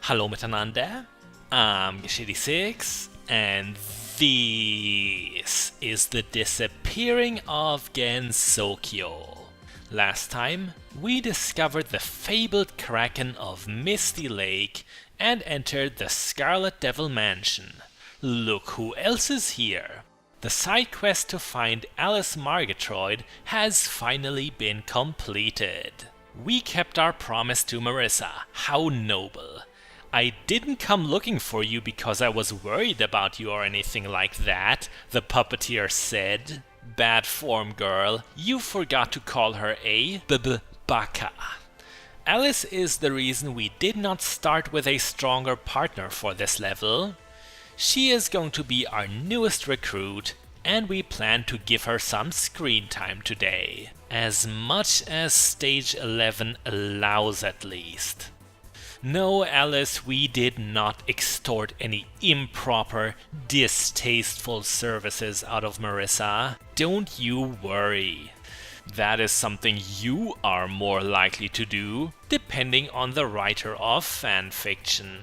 Hallo miteinander, I'm Geshidi6, and this is the Disappearing of Gensokyo. Last time, we discovered the fabled Kraken of Misty Lake and entered the Scarlet Devil Mansion. Look who else is here! The side quest to find Alice Margatroyd has finally been completed. We kept our promise to Marissa, how noble. I didn't come looking for you because I was worried about you or anything like that, the puppeteer said. Bad form, girl. You forgot to call her a baka. Alice is the reason we did not start with a stronger partner for this level. She is going to be our newest recruit, and we plan to give her some screen time today. As much as stage 11 allows at least. No, Alice, we did not extort any improper, distasteful services out of Marissa. Don't you worry. That is something you are more likely to do, depending on the writer of fanfiction.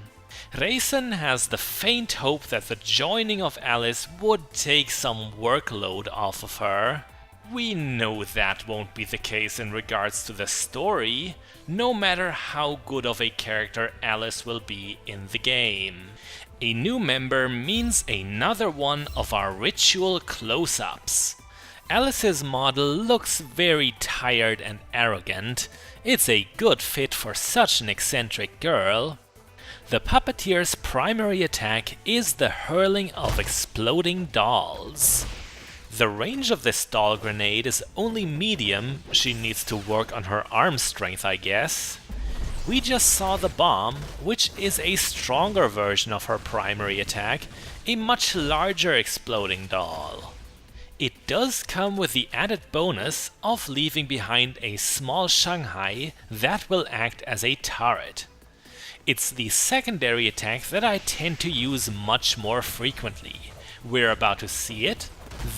Raisin has the faint hope that the joining of Alice would take some workload off of her. We know that won't be the case in regards to the story, no matter how good of a character Alice will be in the game. A new member means another one of our ritual close-ups. Alice's model looks very tired and arrogant. It's a good fit for such an eccentric girl. The puppeteer's primary attack is the hurling of exploding dolls. The range of this doll grenade is only medium, she needs to work on her arm strength, I guess. We just saw the bomb, which is a stronger version of her primary attack, a much larger exploding doll. It does come with the added bonus of leaving behind a small Shanghai that will act as a turret. It's the secondary attack that I tend to use much more frequently. We're about to see it.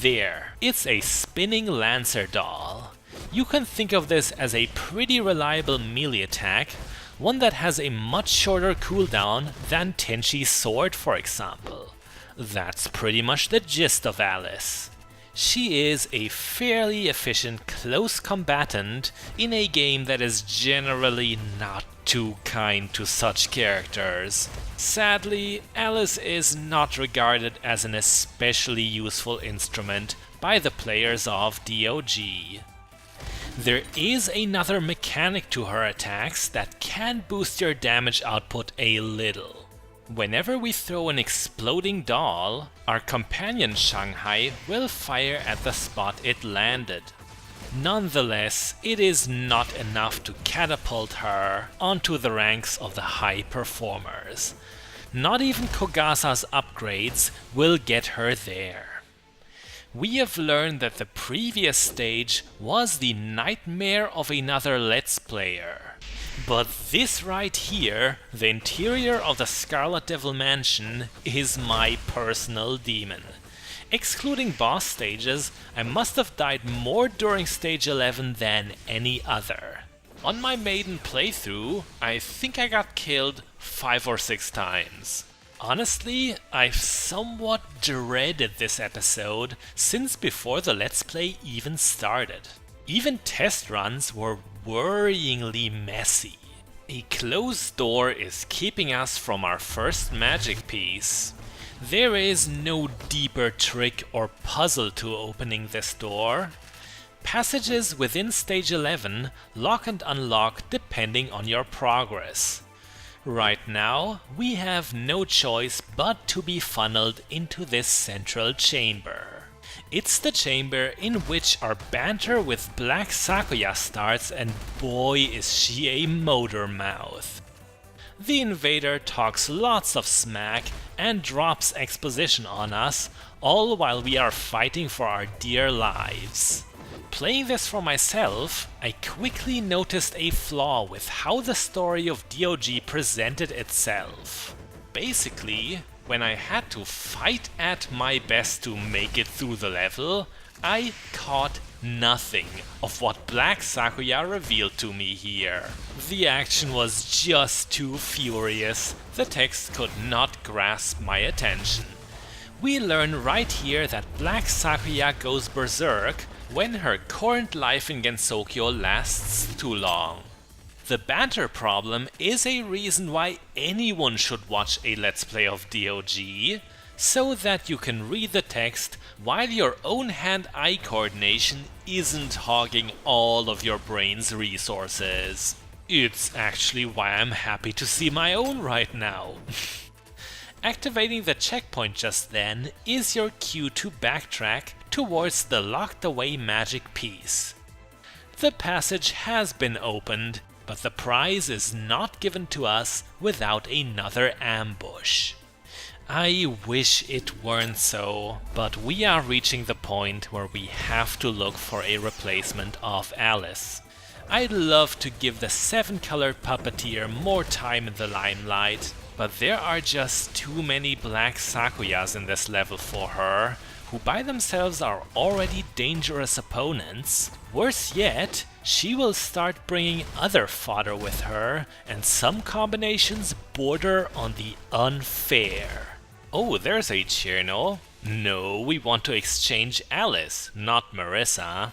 There, it's a spinning Lancer doll. You can think of this as a pretty reliable melee attack, one that has a much shorter cooldown than Tenshi's sword, for example. That's pretty much the gist of Alice. She is a fairly efficient close combatant in a game that is generally not too kind to such characters. Sadly, Alice is not regarded as an especially useful instrument by the players of DOG. There is another mechanic to her attacks that can boost your damage output a little. Whenever we throw an exploding doll, our companion Shanghai will fire at the spot it landed. Nonetheless, it is not enough to catapult her onto the ranks of the high performers. Not even Kogasa's upgrades will get her there. We have learned that the previous stage was the nightmare of another Let's Player. But this right here, the interior of the Scarlet Devil Mansion, is my personal demon. Excluding boss stages, I must have died more during stage 11 than any other. On my maiden playthrough, I think I got killed 5 or 6 times. Honestly, I've somewhat dreaded this episode since before the Let's Play even started. Even test runs were worryingly messy. A closed door is keeping us from our first magic piece. There is no deeper trick or puzzle to opening this door. Passages within stage 11 lock and unlock depending on your progress. Right now, we have no choice but to be funneled into this central chamber. It's the chamber in which our banter with Black Sakuya starts, and boy is she a motor mouth. The invader talks lots of smack and drops exposition on us, all while we are fighting for our dear lives. Playing this for myself, I quickly noticed a flaw with how the story of DOG presented itself. Basically, when I had to fight at my best to make it through the level, I caught nothing of what Black Sakuya revealed to me here. The action was just too furious. The text could not grasp my attention. We learn right here that Black Sakuya goes berserk when her current life in Gensokyo lasts too long. The banter problem is a reason why anyone should watch a Let's Play of DOG, so that you can read the text while your own hand-eye coordination isn't hogging all of your brain's resources. It's actually why I'm happy to see my own right now. Activating the checkpoint just then is your cue to backtrack towards the locked away magic piece. The passage has been opened, but the prize is not given to us without another ambush. I wish it weren't so, but we are reaching the point where we have to look for a replacement of Alice. I'd love to give the 7-colored puppeteer more time in the limelight, but there are just too many Black Sakuyas in this level for her, who by themselves are already dangerous opponents. Worse yet, she will start bringing other fodder with her, and some combinations border on the unfair. Oh, there's a Chirno. No, we want to exchange Alice, not Marissa.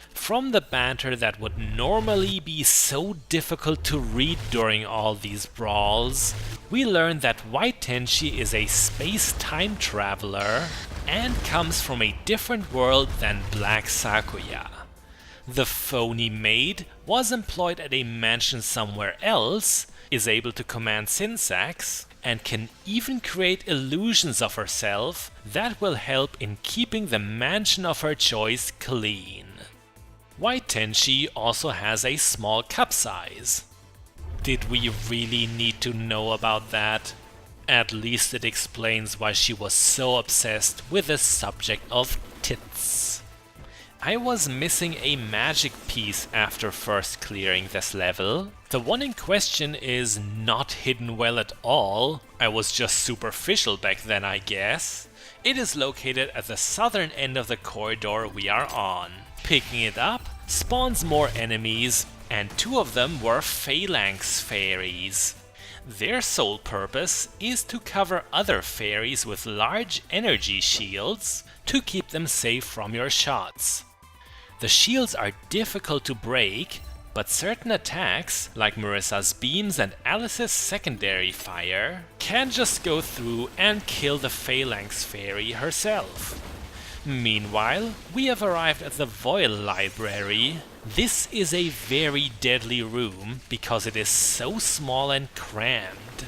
From the banter that would normally be so difficult to read during all these brawls, we learn that White Tenshi is a space-time traveler and comes from a different world than Black Sakuya. The phony maid was employed at a mansion somewhere else, is able to command sinsacks, and can even create illusions of herself that will help in keeping the mansion of her choice clean. White Tenshi also has a small cup size. Did we really need to know about that? At least it explains why she was so obsessed with the subject of tits. I was missing a magic piece after first clearing this level. The one in question is not hidden well at all. I was just superficial back then, I guess. It is located at the southern end of the corridor we are on. Picking it up spawns more enemies, and 2 of them were phalanx fairies. Their sole purpose is to cover other fairies with large energy shields to keep them safe from your shots. The shields are difficult to break, but certain attacks, like Marissa's beams and Alice's secondary fire, can just go through and kill the phalanx fairy herself. Meanwhile, we have arrived at the Voil Library. This is a very deadly room because it is so small and crammed.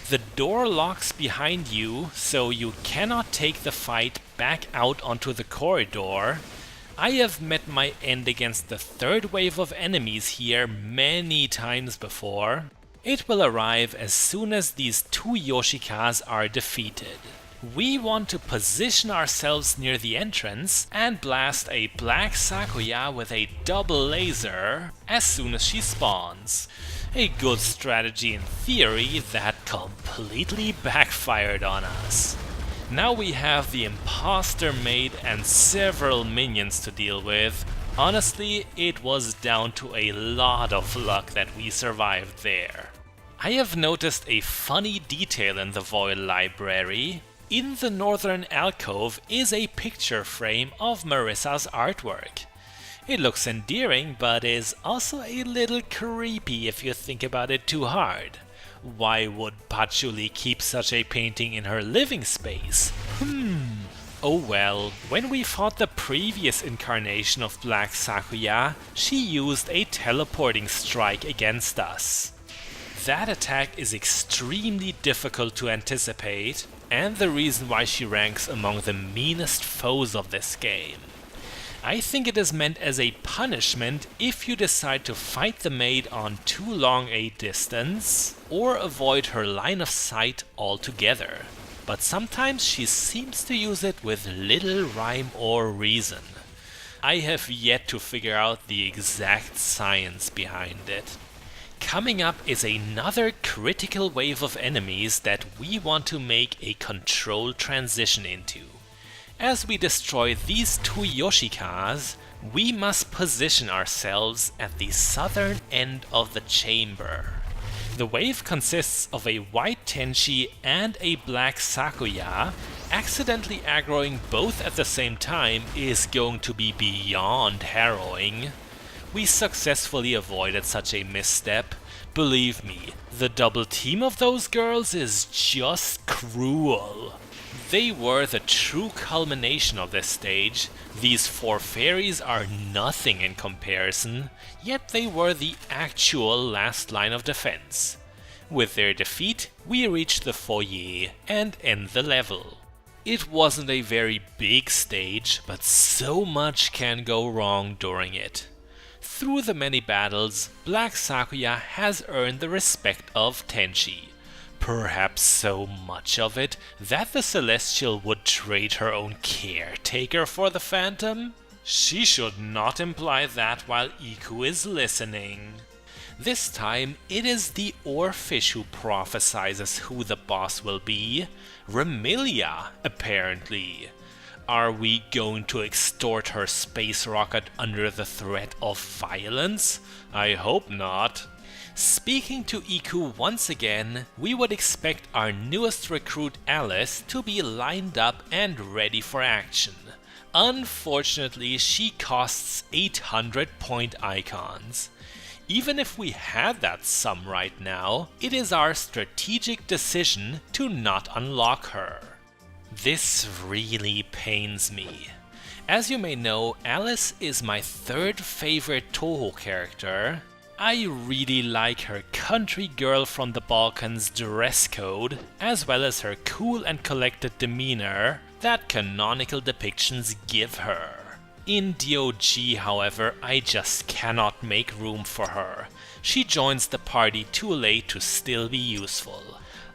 The door locks behind you, so you cannot take the fight back out onto the corridor. I have met my end against the 3rd wave of enemies here many times before. It will arrive as soon as these 2 Yoshikas are defeated. We want to position ourselves near the entrance and blast a Black Sakuya with a double laser as soon as she spawns. A good strategy in theory that completely backfired on us. Now we have the imposter maid and several minions to deal with. Honestly, it was down to a lot of luck that we survived there. I have noticed a funny detail in the Voil Library. In the northern alcove is a picture frame of Marissa's artwork. It looks endearing, but is also a little creepy if you think about it too hard. Why would Patchouli keep such a painting in her living space? Oh well, when we fought the previous incarnation of Black Sakuya, she used a teleporting strike against us. That attack is extremely difficult to anticipate, and the reason why she ranks among the meanest foes of this game. I think it is meant as a punishment if you decide to fight the maid on too long a distance, or avoid her line of sight altogether. But sometimes she seems to use it with little rhyme or reason. I have yet to figure out the exact science behind it. Coming up is another critical wave of enemies that we want to make a controlled transition into. As we destroy these two Yoshikas, we must position ourselves at the southern end of the chamber. The wave consists of a white Tenshi and a black Sakuya. Accidentally aggroing both at the same time is going to be beyond harrowing. We successfully avoided such a misstep. Believe me, the double team of those girls is just cruel. They were the true culmination of this stage. These four fairies are nothing in comparison, yet they were the actual last line of defense. With their defeat, we reach the foyer and end the level. It wasn't a very big stage, but so much can go wrong during it. Through the many battles, Black Sakuya has earned the respect of Tenshi. Perhaps so much of it that the Celestial would trade her own caretaker for the Phantom? She should not imply that while Iku is listening. This time, it is the Oarfish who prophesizes who the boss will be. Remilia, apparently. Are we going to extort her space rocket under the threat of violence? I hope not. Speaking to Iku once again, we would expect our newest recruit Alice to be lined up and ready for action. Unfortunately, she costs 800 point icons. Even if we had that sum right now, it is our strategic decision to not unlock her. This really pains me. As you may know, Alice is my third favorite Touhou character. I really like her country girl from the Balkans dress code, as well as her cool and collected demeanor that canonical depictions give her. In DOG, however, I just cannot make room for her. She joins the party too late to still be useful.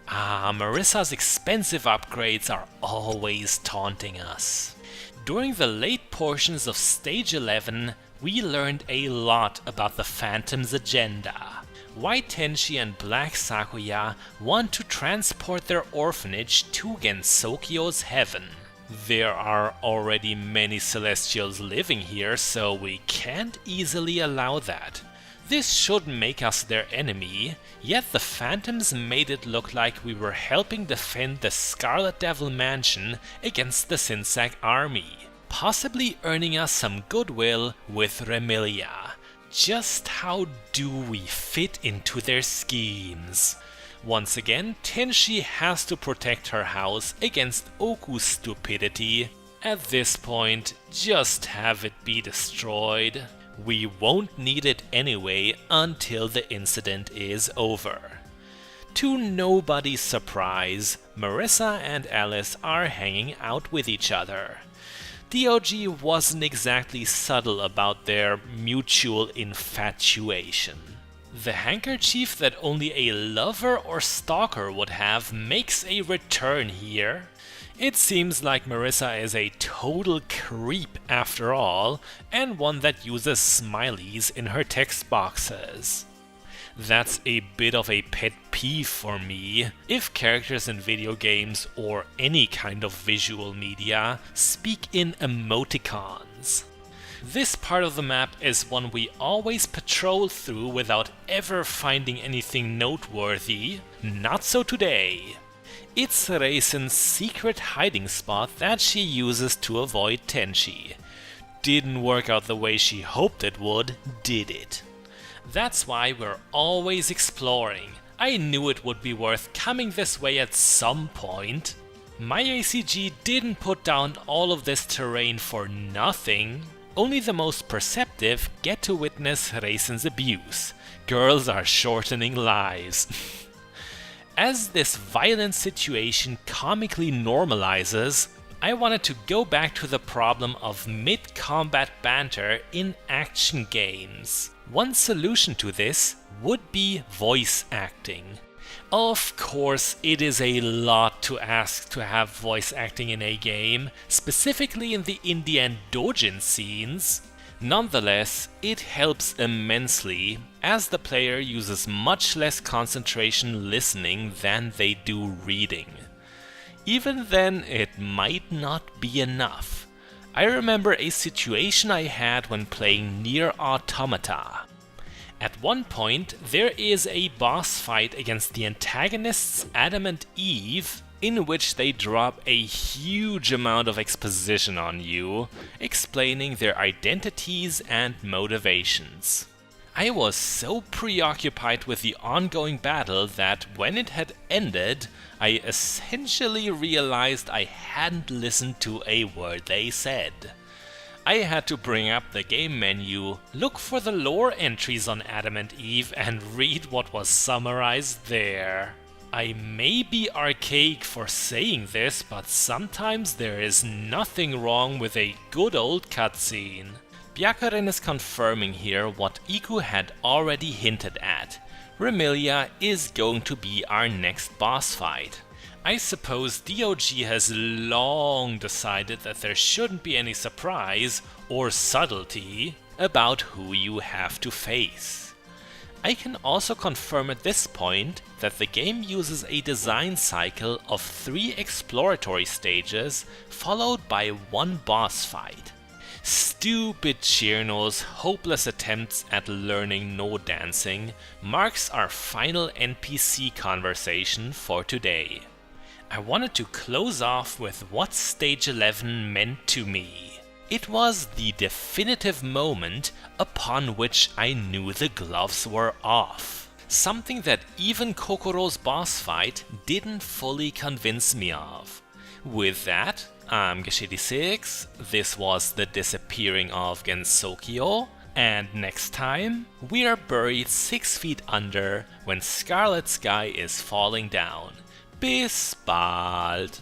Marissa's expensive upgrades are always taunting us. During the late portions of Stage 11, we learned a lot about the Phantom's agenda. White Tenshi and Black Sakuya want to transport their orphanage to Gensokyo's heaven. There are already many Celestials living here, so we can't easily allow that. This should make us their enemy, yet the Phantoms made it look like we were helping defend the Scarlet Devil Mansion against the Sinsack army, possibly earning us some goodwill with Remilia. Just how do we fit into their schemes? Once again, Tenshi has to protect her house against Oku's stupidity. At this point, just have it be destroyed. We won't need it anyway until the incident is over. To nobody's surprise, Marissa and Alice are hanging out with each other. DOG wasn't exactly subtle about their mutual infatuation. The handkerchief that only a lover or stalker would have makes a return here. It seems like Marissa is a total creep after all, and one that uses smileys in her text boxes. That's a bit of a pet peeve for me, if characters in video games or any kind of visual media speak in emoticons. This part of the map is one we always patrol through without ever finding anything noteworthy. Not so today. It's Reisen's secret hiding spot that she uses to avoid Tenshi. Didn't work out the way she hoped it would, did it? That's why we're always exploring. I knew it would be worth coming this way at some point. MyACG didn't put down all of this terrain for nothing. Only the most perceptive get to witness Reisen's abuse. Girls are shortening lives. As this violent situation comically normalizes, I wanted to go back to the problem of mid-combat banter in action games. One solution to this would be voice acting. Of course, it is a lot to ask to have voice acting in a game, specifically in the indie and doujin scenes. Nonetheless, it helps immensely, as the player uses much less concentration listening than they do reading. Even then, it might not be enough. I remember a situation I had when playing Nier Automata. At one point, there is a boss fight against the antagonists Adam and Eve, in which they drop a huge amount of exposition on you, explaining their identities and motivations. I was so preoccupied with the ongoing battle that when it had ended, I essentially realized I hadn't listened to a word they said. I had to bring up the game menu, look for the lore entries on Adam and Eve, and read what was summarized there. I may be archaic for saying this, but sometimes there is nothing wrong with a good old cutscene. Byakuren is confirming here what Iku had already hinted at. Remilia is going to be our next boss fight. I suppose DOG has long decided that there shouldn't be any surprise or subtlety about who you have to face. I can also confirm at this point that the game uses a design cycle of 3 exploratory stages followed by 1 boss fight. Stupid Chirno's hopeless attempts at learning no dancing marks our final NPC conversation for today. I wanted to close off with what Stage 11 meant to me. It was the definitive moment upon which I knew the gloves were off. Something that even Kokoro's boss fight didn't fully convince me of. With that, I'm Geshidi6, this was the Disappearing of Gensokyo, and next time, we are buried 6 feet under when Scarlet Sky is falling down. Bis bald!